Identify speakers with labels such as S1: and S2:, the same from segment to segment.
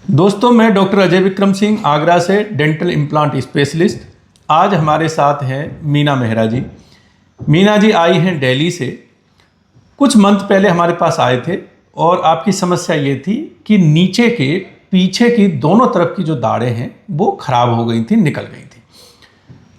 S1: दोस्तों, मैं डॉक्टर अजय विक्रम सिंह आगरा से डेंटल इम्प्लांट स्पेशलिस्ट। आज हमारे साथ हैं मीना मेहरा जी। मीना जी आई हैं दिल्ली से। कुछ मंथ पहले हमारे पास आए थे और आपकी समस्या ये थी कि नीचे के पीछे की दोनों तरफ की जो दाढ़ें हैं वो खराब हो गई थी, निकल गई थी।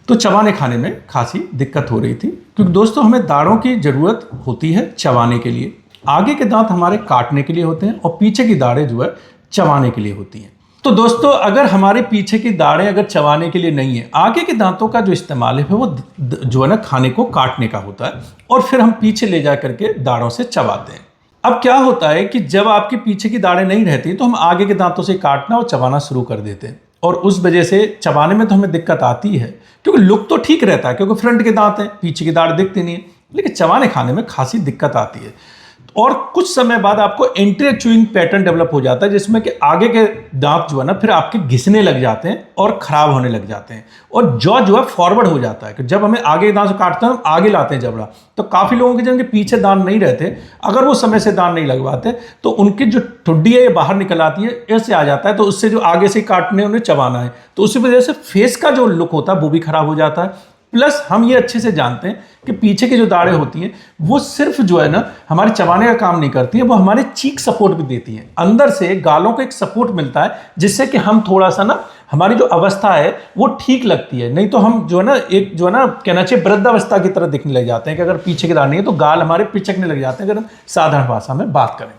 S1: तो चबाने खाने में खासी दिक्कत हो रही थी, क्योंकि दोस्तों हमें दाढ़ों की ज़रूरत होती है चबाने के लिए। आगे के दांत हमारे काटने के लिए होते हैं और पीछे की दाढ़ें जो है चबाने के लिए होती हैं। तो दोस्तों, अगर हमारे पीछे की दाढ़ें अगर चबाने के लिए नहीं है, आगे के दांतों का जो इस्तेमाल है वो जो है ना खाने को काटने का होता है और फिर हम पीछे ले जा करके दाढ़ों से चबाते हैं। अब क्या होता है कि जब आपके पीछे की दाढ़ें नहीं रहती तो हम आगे के दांतों से काटना और चबाना शुरू कर देते हैं, और उस वजह से चबाने में तो हमें दिक्कत आती है, क्योंकि लुक तो ठीक रहता है, क्योंकि फ्रंट के दांत हैं, पीछे की दाढ़ दिखती नहीं है, लेकिन चबाने खाने में खासी दिक्कत आती है। और कुछ समय बाद आपको एंटी च्यूइंग पैटर्न डेवलप हो जाता है, जिसमें कि आगे के दांत जो है ना फिर आपके घिसने लग जाते हैं और खराब होने लग जाते हैं, और जॉ जो है फॉरवर्ड हो जाता है कि जब हमें आगे के दांत से काटते हैं हम आगे लाते हैं जबड़ा। तो काफ़ी लोगों के जिनके पीछे दांत नहीं रहते, अगर वो समय से दांत नहीं लगवाते तो उनकी जो ठुड्डी है ये बाहर निकल आती है, ऐसे आ जाता है, तो उससे जो आगे से काटने उन्हें चबाना है, तो उसी वजह से फेस का जो लुक होता है वो भी खराब हो जाता है। प्लस हम ये अच्छे से जानते हैं कि पीछे की जो दाढ़ें होती हैं वो सिर्फ जो है ना हमारे चबाने का काम नहीं करती है, वो हमारे चीक सपोर्ट भी देती हैं। अंदर से गालों को एक सपोर्ट मिलता है, जिससे कि हम थोड़ा सा ना हमारी जो अवस्था है वो ठीक लगती है। नहीं तो हम जो है ना एक जो है ना कहना चाहिए वृद्धावस्था की तरह दिखने लग जाते हैं, कि अगर पीछे की दाढ़ नहीं है तो गाल हमारे पिचकने लग जाते हैं, अगर हम साधारण भाषा में बात करें।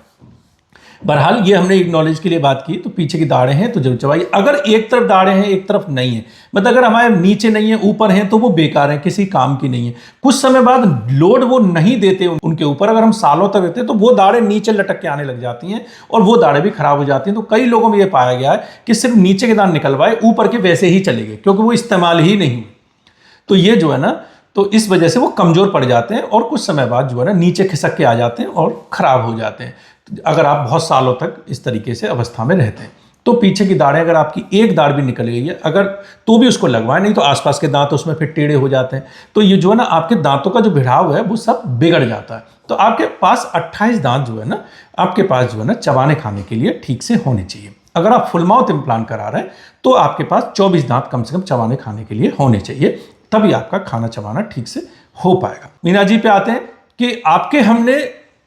S1: बहरहाल ये हमने एक नॉलेज के लिए बात की, तो पीछे की दाढ़ें हैं तो जरूर चबाइए। अगर एक तरफ दाढ़ें हैं एक तरफ नहीं है, मतलब अगर हमारे नीचे नहीं है ऊपर हैं, तो वो बेकार है, किसी काम की नहीं है। कुछ समय बाद लोड वो नहीं देते उनके ऊपर, अगर हम सालों तक देते तो वो दाढ़ें नीचे लटक के आने लग जाती हैं और वो दाढ़ें भी खराब हो जाती हैं। तो कई लोगों में ये पाया गया है कि सिर्फ नीचे के दांत निकलवाए, ऊपर के वैसे ही चले गए, क्योंकि वो इस्तेमाल ही नहीं। तो ये जो है ना, तो इस वजह से वो कमजोर पड़ जाते हैं और कुछ समय बाद जो है ना नीचे खिसक के आ जाते हैं और खराब हो जाते हैं, अगर आप बहुत सालों तक इस तरीके से अवस्था में रहते हैं। तो पीछे की दाढ़ें, अगर आपकी एक दाढ़ भी निकल गई है अगर, तो भी उसको लगवाएं, नहीं तो आसपास के दांत उसमें फिर टेढ़े हो जाते हैं, तो ये जो है ना आपके दांतों का जो भिड़ाव है वो सब बिगड़ जाता है। तो आपके पास 28 दांत जो है ना आपके पास जो है ना चबाने खाने के लिए ठीक से होने चाहिए। अगर आप फुल माउथ इम्प्लांट करा रहे हैं तो आपके पास 24 दांत कम से कम चबाने खाने के लिए होने चाहिए, तभी आपका खाना चबाना ठीक से हो पाएगा। मीना जी पे आते हैं कि आपके हमने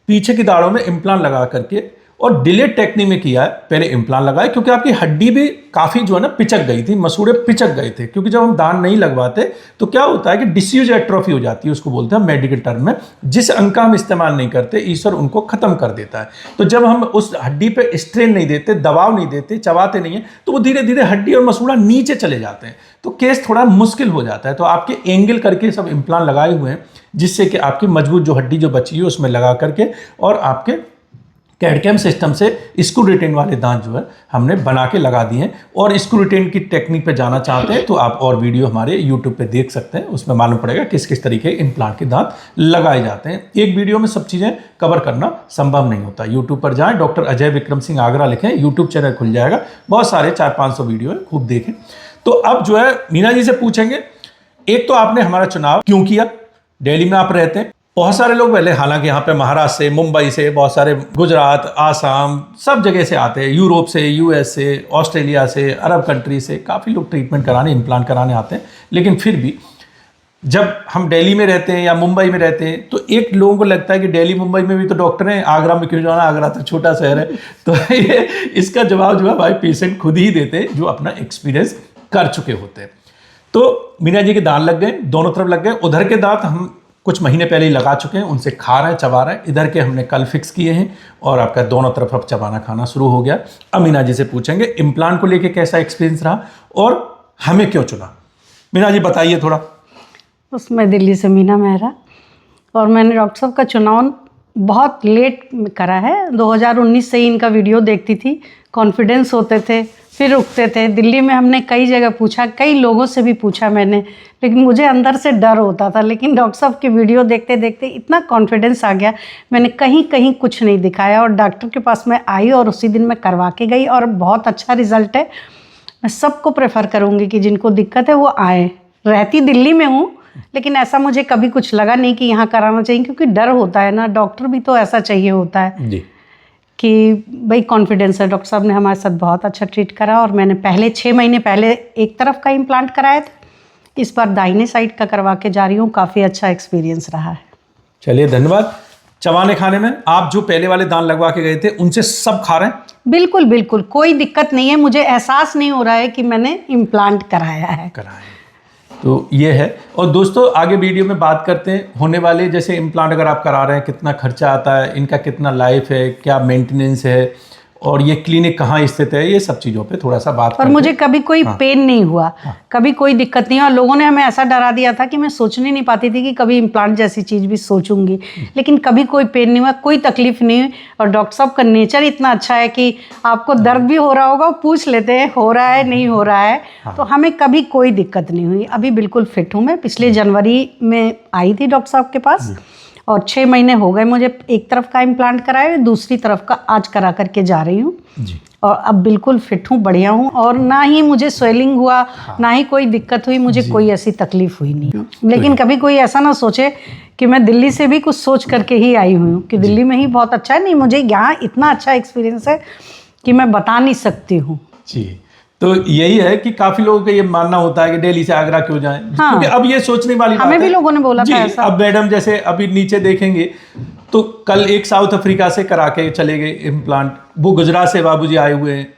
S1: पीछे की दाढ़ों में इम्प्लांट लगा करके और डिलेड टेक्निक में किया है। पहले इम्प्लांट लगाए, क्योंकि आपकी हड्डी भी काफ़ी जो है ना पिचक गई थी, मसूड़े पिचक गए थे, क्योंकि जब हम दांत नहीं लगवाते तो क्या होता है कि डिसयूज एट्रोफी हो जाती है, उसको बोलते हैं मेडिकल टर्म में। जिस अंग का हम इस्तेमाल नहीं करते ईश्वर उनको खत्म कर देता है। तो जब हम उस हड्डी पे स्ट्रेन नहीं देते, दबाव नहीं देते, चबाते नहीं है, तो वो धीरे धीरे हड्डी और मसूड़ा नीचे चले जाते हैं, तो केस थोड़ा मुश्किल हो जाता है। तो आपके एंगल करके सब इम्प्लांट लगाए हुए हैं, जिससे कि आपकी मजबूत जो हड्डी जो बची है उसमें लगा करके और आपके कैडकैम सिस्टम से स्क्रू रिटेन वाले दांत जो है हमने बना के लगा दिए हैं। और स्क्रू रिटेन की टेक्निक पे जाना चाहते हैं तो आप और वीडियो हमारे यूट्यूब पे देख सकते हैं, उसमें मालूम पड़ेगा किस किस तरीके इम्प्लांट के दांत लगाए जाते हैं। एक वीडियो में सब चीज़ें कवर करना संभव नहीं होता। यूट्यूब पर जाएँ, डॉक्टर अजय विक्रम सिंह आगरा लिखें, यूट्यूब चैनल खुल जाएगा, बहुत सारे 400-500 वीडियो है, खूब देखें। तो अब जो है मीना जी से पूछेंगे, एक तो आपने हमारा चुनाव क्यों किया, दिल्ली में आप रहते हैं, बहुत सारे लोग पहले हालांकि यहाँ पे महाराष्ट्र से, मुंबई से, बहुत सारे गुजरात, आसाम, सब जगह से आते हैं, यूरोप से, यूएस से, ऑस्ट्रेलिया से, अरब कंट्री से काफ़ी लोग ट्रीटमेंट कराने, इम्प्लांट कराने आते हैं। लेकिन फिर भी जब हम दिल्ली में रहते हैं या मुंबई में रहते हैं तो एक लोगों को लगता है कि दिल्ली मुंबई में भी तो डॉक्टर हैं, आगरा में क्यों जाना, आगरा तो छोटा शहर है। तो ये इसका जवाब जो है भाई पेशेंट खुद ही देते हैं, जो अपना एक्सपीरियंस कर चुके होते हैं। तो मीना जी के दांत लग गए, दोनों तरफ लग गए। उधर के दांत हम कुछ महीने पहले ही लगा चुके हैं, उनसे खा रहे हैं, चबा रहे हैं। इधर के हमने कल फिक्स किए हैं और आपका दोनों तरफ अब चबाना खाना शुरू हो गया। अब मीना जी से पूछेंगे इम्प्लांट को लेके कैसा एक्सपीरियंस रहा और हमें क्यों चुना। मीना जी बताइए थोड़ा।
S2: उसमें दिल्ली से मीना मेहरा, और मैंने डॉक्टर साहब का चुनाव बहुत लेट करा है। 2019 से ही इनका वीडियो देखती थी, कॉन्फिडेंस होते थे, फिर रुकते थे। दिल्ली में हमने कई जगह पूछा, कई लोगों से भी पूछा मैंने, लेकिन मुझे अंदर से डर होता था। लेकिन डॉक्टर साहब की वीडियो देखते देखते इतना कॉन्फिडेंस आ गया, मैंने कहीं कहीं कुछ नहीं दिखाया और डॉक्टर के पास मैं आई और उसी दिन मैं करवा के गई और बहुत अच्छा रिजल्ट है। मैं सबको प्रेफर करूँगी कि जिनको दिक्कत है वो आए। रहती दिल्ली में हूँ, लेकिन ऐसा मुझे कभी कुछ लगा नहीं कि यहाँ कराना चाहिए, क्योंकि डर होता है ना, डॉक्टर भी तो ऐसा चाहिए होता है
S1: जी
S2: कि भाई कॉन्फिडेंस है, डॉक्टर साहब ने हमारे साथ बहुत अच्छा ट्रीट करा। और मैंने पहले 6 महीने पहले एक तरफ का इम्प्लांट कराया था, इस बार दाहिने साइड का करवा के जा रही हूँ। काफ़ी अच्छा एक्सपीरियंस रहा है।
S1: चलिए धन्यवाद। चबाने खाने में आप जो पहले वाले दांत लगवा के गए थे उनसे सब खा रहे हैं?
S2: बिल्कुल बिल्कुल, कोई दिक्कत नहीं है। मुझे एहसास नहीं हो रहा है कि मैंने इम्प्लांट कराया है।
S1: तो ये है। और दोस्तों आगे वीडियो में बात करते हैं होने वाले, जैसे इम्प्लांट अगर आप करा रहे हैं कितना खर्चा आता है, इनका कितना लाइफ है, क्या मेंटेनेंस है, और ये क्लिनिक कहाँ स्थित है, ये सब चीज़ों पे थोड़ा सा बात
S2: और
S1: करते हैं।
S2: मुझे कभी कोई पेन नहीं हुआ, कभी कोई दिक्कत नहीं हुआ। लोगों ने हमें ऐसा डरा दिया था कि मैं सोचने नहीं पाती थी कि कभी इम्प्लांट जैसी चीज़ भी सोचूंगी, लेकिन कभी कोई पेन नहीं हुआ, कोई तकलीफ नहीं हुई। और डॉक्टर साहब का नेचर इतना अच्छा है कि आपको दर्द भी हो रहा होगा, वो पूछ लेते हैं हो रहा है नहीं हो रहा है। तो हमें कभी कोई दिक्कत नहीं हुई। अभी बिल्कुल फिट हूँ मैं। पिछले जनवरी में आई थी डॉक्टर साहब के पास और 6 महीने हो गए मुझे एक तरफ का इम्प्लांट कराए, दूसरी तरफ का आज करा करके जा रही हूँ। और अब बिल्कुल फिट हूँ, बढ़िया हूँ, और ना ही मुझे स्वेलिंग हुआ, ना ही कोई दिक्कत हुई, मुझे कोई ऐसी तकलीफ हुई नहीं। लेकिन कभी कोई ऐसा ना सोचे कि मैं दिल्ली से भी कुछ सोच करके ही आई हूँ कि दिल्ली में ही बहुत अच्छा है। नहीं, मुझे यहाँ इतना अच्छा एक्सपीरियंस है कि मैं बता नहीं सकती हूँ
S1: जी। तो यही है कि काफी लोगों का ये मानना होता है कि दिल्ली से आगरा क्यों जाएं, क्योंकि अब ये सोचने वाली बात है।
S2: हमें भी लोगों ने बोला था ऐसा।
S1: अब मैडम जैसे अभी नीचे देखेंगे तो कल एक साउथ अफ्रीका से करा के चले गए इम्प्लांट, वो गुजरात से बाबूजी आए हुए हैं,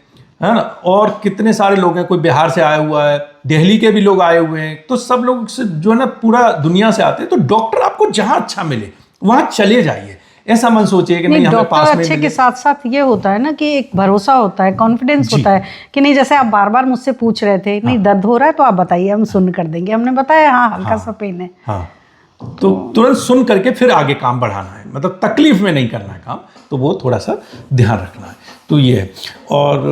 S1: है ना, और कितने सारे लोग हैं, कोई बिहार से आया हुआ है, दिल्ली के भी लोग आए हुए हैं। तो सब लोग से जो है ना पूरा दुनिया से आते हैं। तो डॉक्टर आपको जहां अच्छा मिले वहां चले जाइए, ऐसा मन सोचिए कि नहीं हमें पास में
S2: अच्छे के साथ साथ ये होता है ना कि एक भरोसा होता है, कॉन्फिडेंस होता है कि नहीं, जैसे आप बार बार मुझसे पूछ रहे थे नहीं दर्द हो रहा है तो आप बताइए, हम सुन कर देंगे। हमने बताया हाँ हल्का सा पेन है,
S1: हाँ, तो तुरंत सुन करके फिर आगे काम बढ़ाना है, मतलब तकलीफ में नहीं करना है काम, तो वो थोड़ा सा ध्यान रखना है। तो ये है। और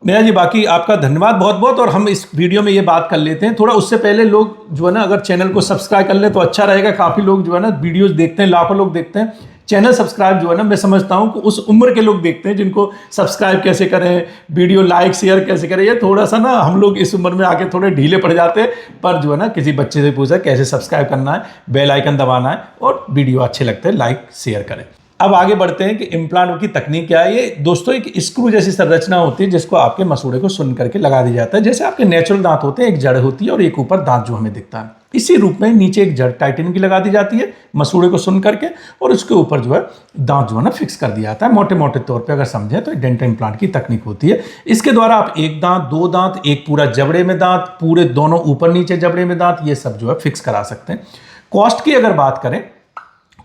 S1: मेरा जी बाकी आपका धन्यवाद बहुत बहुत। और हम इस वीडियो में ये बात कर लेते हैं थोड़ा, उससे पहले लोग जो है ना अगर चैनल को सब्सक्राइब कर ले तो अच्छा रहेगा। काफ़ी लोग जो है ना वीडियोस देखते हैं, लाखों लोग देखते हैं। चैनल सब्सक्राइब जो है ना मैं समझता हूँ कि उस उम्र के लोग देखते हैं जिनको सब्सक्राइब कैसे करें, वीडियो लाइक शेयर कैसे करें। ये थोड़ा सा ना हम लोग इस उम्र में आके थोड़े ढीले पड़ जाते हैं, पर जो है ना किसी बच्चे से पूछा कैसे सब्सक्राइब करना है, बेल आइकन दबाना है, और वीडियो अच्छे लगते हैं लाइक शेयर करें। अब आगे बढ़ते हैं कि इम्प्लांट की तकनीक क्या है। ये दोस्तों एक स्क्रू जैसी संरचना होती है जिसको आपके मसूड़े को सुन करके लगा दिया जाता है। जैसे आपके नेचुरल दांत होते हैं, एक जड़ होती है और एक ऊपर दांत जो हमें दिखता है, इसी रूप में नीचे एक जड़ टाइटेनियम की लगा दी जाती है मसूड़े को सुन करके, और उसके ऊपर जो है दांत जो है ना फिक्स कर दिया जाता है। मोटे मोटे तौर पे अगर समझें तो डेंटल इम्प्लांट की तकनीक होती है। इसके द्वारा आप एक दांत, दो दांत, एक पूरा जबड़े में दांत, पूरे दोनों ऊपर नीचे जबड़े में दांत, ये सब जो है फिक्स करा सकते हैं। कॉस्ट की अगर बात करें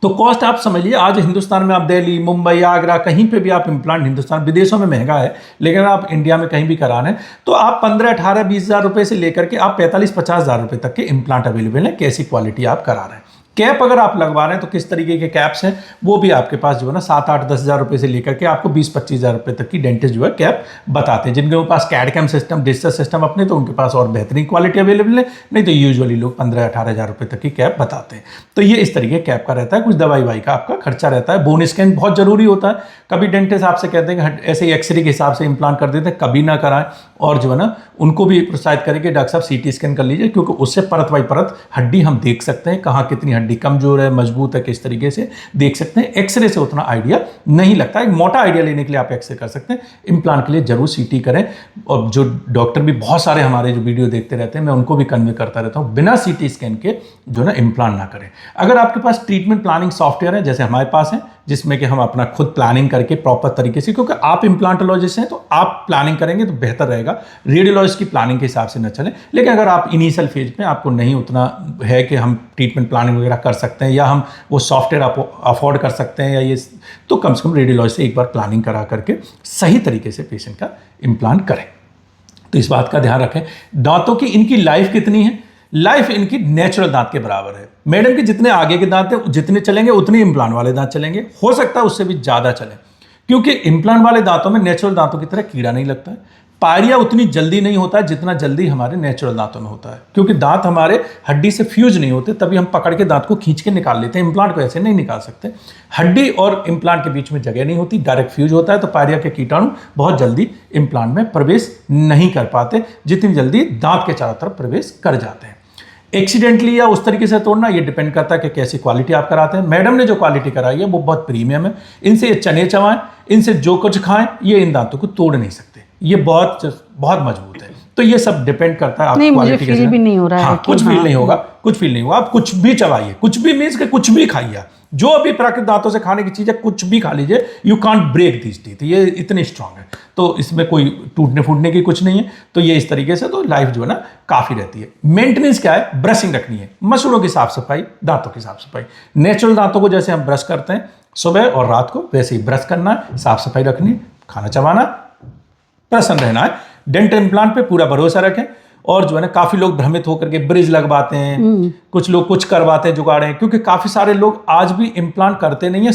S1: तो कॉस्ट आप समझ लीजिए आज हिंदुस्तान में आप दिल्ली, मुंबई, आगरा कहीं पे भी आप इम्प्लांट, हिंदुस्तान विदेशों में महंगा है, लेकिन आप इंडिया में कहीं भी करा रहे हैं तो आप 15, 18, 20 हज़ार रुपये से लेकर के आप 45, 50 हज़ार रुपये तक के इम्प्लांट अवेलेबल है। कैसी क्वालिटी आप करा रहे हैं। कैप अगर आप लगवा रहे हैं तो किस तरीके के कैप्स हैं वो भी आपके पास जो है ना 7, 8, 10 हज़ार रुपये से लेकर के आपको 20, 25 हज़ार रुपये तक की डेंटिस्ट जो है कैप बताते हैं। जिनके पास कैड-कैम सिस्टम, डिजिटल सिस्टम अपने, तो उनके पास और बेहतरीन क्वालिटी अवेलेबल है, नहीं तो यूजुअली लोग 15, 18 हज़ार रुपये तक की कैप बताते हैं। तो ये इस तरीके कैप का रहता है। कुछ दवाई वाई का आपका खर्चा रहता है। बोन स्कैन बहुत जरूरी होता है। कभी डेंटिस्ट आपसे कहते हैं कि ऐसे ही एक्सरे के हिसाब से इम्प्लांट कर देते हैं, कभी ना कराएं। और जो है ना उनको भी प्रोत्साहित करें कि डॉक्टर साहब सीटी स्कैन कर लीजिए, क्योंकि उससे परत बाई परत हड्डी हम देख सकते हैं, कहाँ कितनी हड्डी कमजोर है, मजबूत है, किस तरीके से देख सकते हैं। एक्सरे से उतना आइडिया नहीं लगता है। एक मोटा आइडिया लेने के लिए आप एक्सरे कर सकते हैं। इम्प्लांट के लिए जरूर सीटी करें। और जो डॉक्टर भी बहुत सारे हमारे जो वीडियो देखते रहते हैं, मैं उनको भी कन्वे करता रहता हूँ, बिना सीटी स्कैन के जो ना इम्प्लांट ना करें। अगर आपके पास ट्रीटमेंट प्लानिंग सॉफ्टवेयर है जैसे हमारे पास है, जिसमें कि हम अपना खुद प्लानिंग करके प्रॉपर तरीके से, क्योंकि आप इम्प्लांटोलॉजिस्ट हैं तो आप प्लानिंग करेंगे तो बेहतर रहेगा, रेडियोलॉजिस्ट की प्लानिंग के हिसाब से न चलें। लेकिन अगर आप इनिशियल फेज में आपको नहीं उतना है कि हम ट्रीटमेंट प्लानिंग वगैरह कर सकते हैं, या हम वो सॉफ्टवेयर अफोर्ड कर सकते हैं, या ये, तो कम से कम रेडियोलॉजिस्ट से एक बार प्लानिंग करा करके सही तरीके से पेशेंट का इम्प्लांट करें। तो इस बात का ध्यान रखें। दांतों की इनकी लाइफ कितनी है? लाइफ इनकी नेचुरल दांत के बराबर है। मैडम के जितने आगे के दांत हैं जितने चलेंगे उतने इम्प्लांट वाले दांत चलेंगे, हो सकता है उससे भी ज़्यादा चले, क्योंकि इम्प्लांट वाले दांतों में नेचुरल दांतों की तरह कीड़ा नहीं लगता है। पायरिया उतनी जल्दी नहीं होता है जितना जल्दी हमारे नेचुरल दांतों में होता है, क्योंकि दांत हमारे हड्डी से फ्यूज नहीं होते, तभी हम पकड़ के दांत को खींच के निकाल लेते हैं। इम्प्लांट को ऐसे नहीं निकाल सकते। हड्डी और इम्प्लांट के बीच में जगह नहीं होती, डायरेक्ट फ्यूज होता है, तो पायरिया के कीटाणु बहुत जल्दी इम्प्लांट में प्रवेश नहीं कर पाते जितनी जल्दी दांत के चारों तरफ प्रवेश कर जाते हैं। एक्सीडेंटली या उस तरीके से तोड़ना, ये डिपेंड करता है कि कैसी क्वालिटी आप कराते हैं। मैडम ने जो क्वालिटी कराई है वो बहुत प्रीमियम है। इनसे ये चने चबाएं, इनसे जो कुछ खाएं, ये इन दांतों को तोड़ नहीं सकते, ये बहुत बहुत मजबूत है। तो ये सब डिपेंड करता है आप
S2: नहीं, मुझे
S1: क्वालिटी
S2: फील भी नहीं हो रहा है कि
S1: कुछ फील नहीं होगा, कुछ फील नहीं होगा। आप कुछ भी चबाइए, कुछ भी मीन्स के कुछ भी खाइए, जो अभी प्राकृतिक दांतों से खाने की चीज है कुछ भी खा लीजिए, you can't break this teeth, ये इतने स्ट्रांग है, तो इसमें कोई टूटने फूटने की कुछ नहीं है। तो ये इस तरीके से तो लाइफ जो है ना काफी रहती है। मेंटेनेंस क्या है, ब्रशिंग रखनी है, मसूड़ों की साफ सफाई, दांतों की साफ सफाई। नेचुरल दांतों को जैसे हम ब्रश करते हैं सुबह और रात को, वैसे ही ब्रश करना है, साफ सफाई रखनी है, खाना चबाना, प्रसन्न रहना है। डेंटल इम्प्लांट पे पूरा भरोसा रखें। और जो है ना काफी लोग भ्रमित होकर के ब्रिज लगवाते हैं, कुछ लोग कुछ करवाते हैं, जुगाड़े हैं, क्योंकि काफी सारे लोग आज भी इम्प्लांट करते नहीं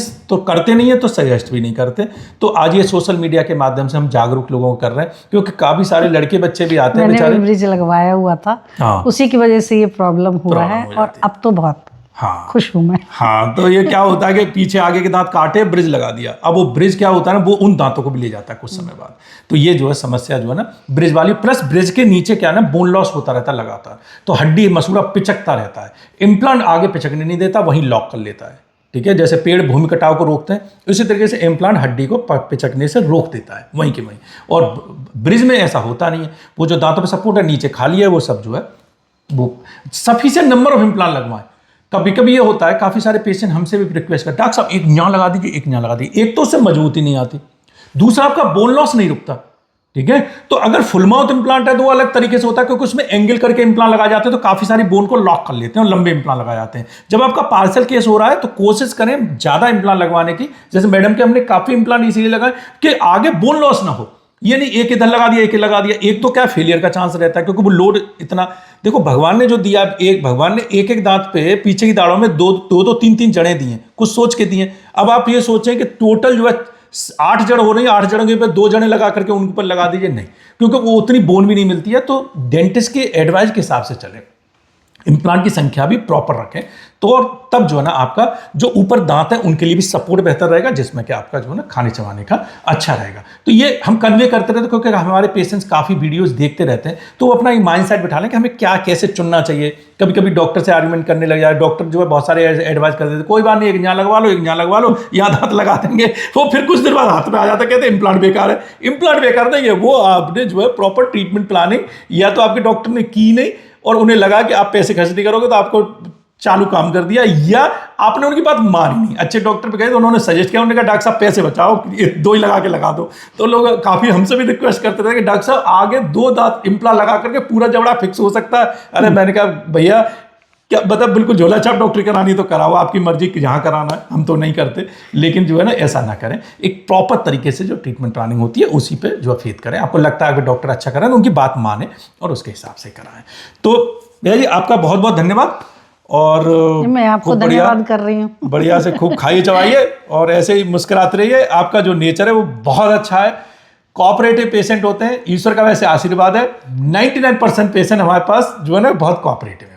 S1: है तो सजेस्ट भी नहीं करते। तो आज ये सोशल मीडिया के माध्यम से हम जागरूक लोगों को कर रहे हैं, क्योंकि काफी सारे लड़के बच्चे भी आते हैं बेचारे।
S2: मैंने ब्रिज लगवाया हुआ था,
S1: हाँ,
S2: उसी की वजह से ये प्रॉब्लम हुआ है, और अब तो बहुत
S1: हाँ
S2: खुश हूं मैं।
S1: हाँ, तो ये क्या होता है कि पीछे आगे के दांत काटे, ब्रिज लगा दिया। अब वो ब्रिज क्या होता है ना, वो उन दांतों को भी ले जाता है कुछ समय बाद। तो ये जो है समस्या जो है ना ब्रिज वाली, प्लस ब्रिज के नीचे क्या है ना, बोन लॉस होता रहता है लगातार, तो हड्डी मसूड़ा पिचकता रहता है। इम्प्लांट आगे पिचकने नहीं देता, वहीं लॉक कर लेता है। ठीक है, जैसे पेड़ भूमि कटाव को रोकते हैं, उसी तरीके से इम्प्लांट हड्डी को पिचकने से रोक देता है वहीं के वहीं। और ब्रिज में ऐसा होता नहीं है, वो जो दांतों पर सपोर्ट है नीचे खाली है, वो सब जो है वो सफिशिएंट नंबर ऑफ इम्प्लांट लगवाएं। कभी कभी ये होता है, काफी सारे पेशेंट हमसे भी रिक्वेस्ट करते हैं, डॉक्टर साहब एक यहाँ लगा दीजिए, एक यहाँ लगा दीजिए। एक तो उससे मजबूती नहीं आती, दूसरा आपका बोन लॉस नहीं रुकता। ठीक है, तो अगर फुल माउथ इंप्लांट है तो वो अलग तरीके से होता है, क्योंकि उसमें एंगल करके इंप्लांट लगाए जाते हैं, तो काफी सारी बोन को लॉक कर लेते हैं और लंबे इंप्लांट लगाए जाते हैं। जब आपका पार्सल केस हो रहा है तो कोशिश करें ज्यादा इंप्लांट लगवाने की। जैसे मैडम के हमने काफी इंप्लांट इसीलिए लगाए कि आगे बोन लॉस ना हो। ये नहीं एक इधर लगा दिया, एक लगा दिया, एक तो क्या फेलियर का चांस रहता है, क्योंकि वो लोड इतना, देखो भगवान ने जो दिया, भगवान ने एक दांत पे पीछे की दाढ़ों में दो तीन जड़ें दी हैं, कुछ सोच के दी हैं। अब आप ये सोचें कि टोटल जो है 8 जड़ हो रही है, 8 जड़ों के ऊपर 2 जड़ें लगा करके उनके ऊपर लगा दीजिए, नहीं, क्योंकि वो उतनी बोन भी नहीं मिलती है। तो डेंटिस्ट के एडवाइस के हिसाब से चले, इम्प्लांट की संख्या भी प्रॉपर रखें, तो और तब जो है ना आपका जो ऊपर दांत है उनके लिए भी सपोर्ट बेहतर रहेगा, जिसमें कि आपका जो है ना खाने चबाने का अच्छा रहेगा। तो ये हम कन्वे करते रहते, क्योंकि हमारे पेशेंट्स काफ़ी वीडियोस देखते रहते हैं, तो वो अपना एक माइंड सेट बिठा लें कि हमें क्या कैसे चुनना चाहिए। कभी कभी डॉक्टर से आर्ग्यूमेंट करने लग जाए, डॉक्टर जो है बहुत सारे एडवाइस कर देते, कोई बात नहीं, एक यहाँ लगवा लो, एक यहाँ लगवा लो, यहाँ दांत लगा देंगे। वो फिर कुछ देर बाद हाथ में आ जाता, कहते हैं इम्प्लांट बेकार है। इम्प्लांट बेकार नहीं है, वो आपने जो है प्रॉपर ट्रीटमेंट प्लानिंग या तो आपके डॉक्टर ने की नहीं, और उन्हें लगा कि आप पैसे खर्च नहीं करोगे तो आपको चालू काम कर दिया, या आपने उनकी बात मानी नहीं। अच्छे डॉक्टर पे गए तो उन्होंने सजेस्ट किया, उन्होंने कहा डॉक्टर साहब पैसे बचाओ, 2 ही लगा के लगा दो। तो लोग काफी हमसे भी रिक्वेस्ट करते थे कि डॉक्टर साहब आगे 2 दांत इम्प्लांट लगा करके पूरा जबड़ा फिक्स हो सकता है। अरे मैंने कहा भैया क्या मतलब, बिल्कुल झोला छाप डॉक्टरी करानी तो कराओ, आपकी मर्जी जहाँ कराना है, हम तो नहीं करते, लेकिन जो है ना ऐसा ना करें। एक प्रॉपर तरीके से जो ट्रीटमेंट प्लानिंग होती है उसी पे जो फेथ करें। आपको लगता है कि डॉक्टर अच्छा कर रहे हैं तो उनकी बात माने और उसके हिसाब से कराएं। तो भैया जी आपका बहुत बहुत धन्यवाद, और
S2: मैं आपको धन्यवाद कर रही हूँ।
S1: बढ़िया से खूब खाइए चबाइए और ऐसे ही मुस्कुराते रहिए। आपका जो नेचर है वो बहुत अच्छा है, कोऑपरेटिव पेशेंट होते हैं, ईश्वर का वैसे आशीर्वाद है। 99% पेशेंट हमारे पास जो है ना बहुत कोऑपरेटिव है,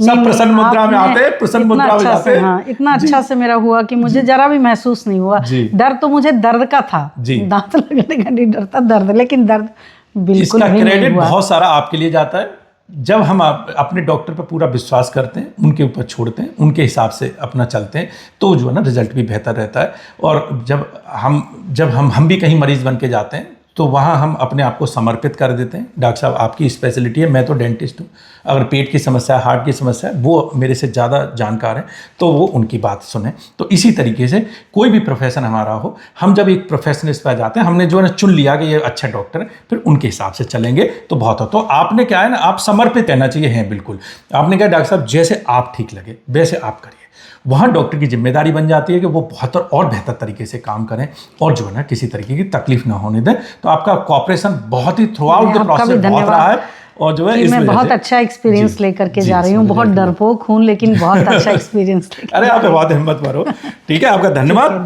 S1: सब प्रसन्न मुद्रा में आते हैं, प्रसन्न मुद्रा में जाते हैं।
S2: हाँ, इतना अच्छा से मेरा हुआ कि मुझे जरा भी महसूस नहीं हुआ। डर तो मुझे दर्द का था, दांत लगने का नहीं डर था, दर्द, लेकिन दर्द बिल्कुल
S1: इसका
S2: भी नहीं
S1: क्रेडिट
S2: हुआ।
S1: बहुत सारा आपके लिए जाता है। जब हम अपने डॉक्टर पर पूरा विश्वास करते हैं, उनके ऊपर छोड़ते हैं, उनके हिसाब से अपना चलते हैं, तो जो है ना रिजल्ट भी बेहतर रहता है। और जब हम भी कहीं मरीज बन के जाते हैं तो वहाँ हम अपने आप को समर्पित कर देते हैं। डॉक्टर साहब आपकी स्पेशलिटी है, मैं तो डेंटिस्ट हूँ, अगर पेट की समस्या है, हार्ट की समस्या है, वो मेरे से ज़्यादा जानकार हैं, तो वो उनकी बात सुने। तो इसी तरीके से कोई भी प्रोफेशन हमारा हो, हम जब एक प्रोफेशनिस्ट पर जाते हैं, हमने जो है ना चुन लिया कि ये अच्छा डॉक्टर है, फिर उनके हिसाब से चलेंगे तो बहुत हो। तो आपने क्या है ना, आप समर्पित रहना चाहिए हैं बिल्कुल। आपने कहा डॉक्टर साहब जैसे आप ठीक लगे वैसे आप करिए, वहाँ डॉक्टर की जिम्मेदारी बन जाती है कि वो बहुत और बेहतर तरीके से काम करें और जो है ना किसी तरीके की तकलीफ ना होने दें। तो आपका कॉपरेशन बहुत ही थ्रू आउट द प्रोसेस बहुत रहा है, और जो है
S2: मैं बहुत अच्छा एक्सपीरियंस लेकर के जा रही हूँ। बहुत डरपोक हूँ, लेकिन बहुत अच्छा एक्सपीरियंस।
S1: अरे आप बहुत हिम्मत भरो। ठीक है, आपका धन्यवाद।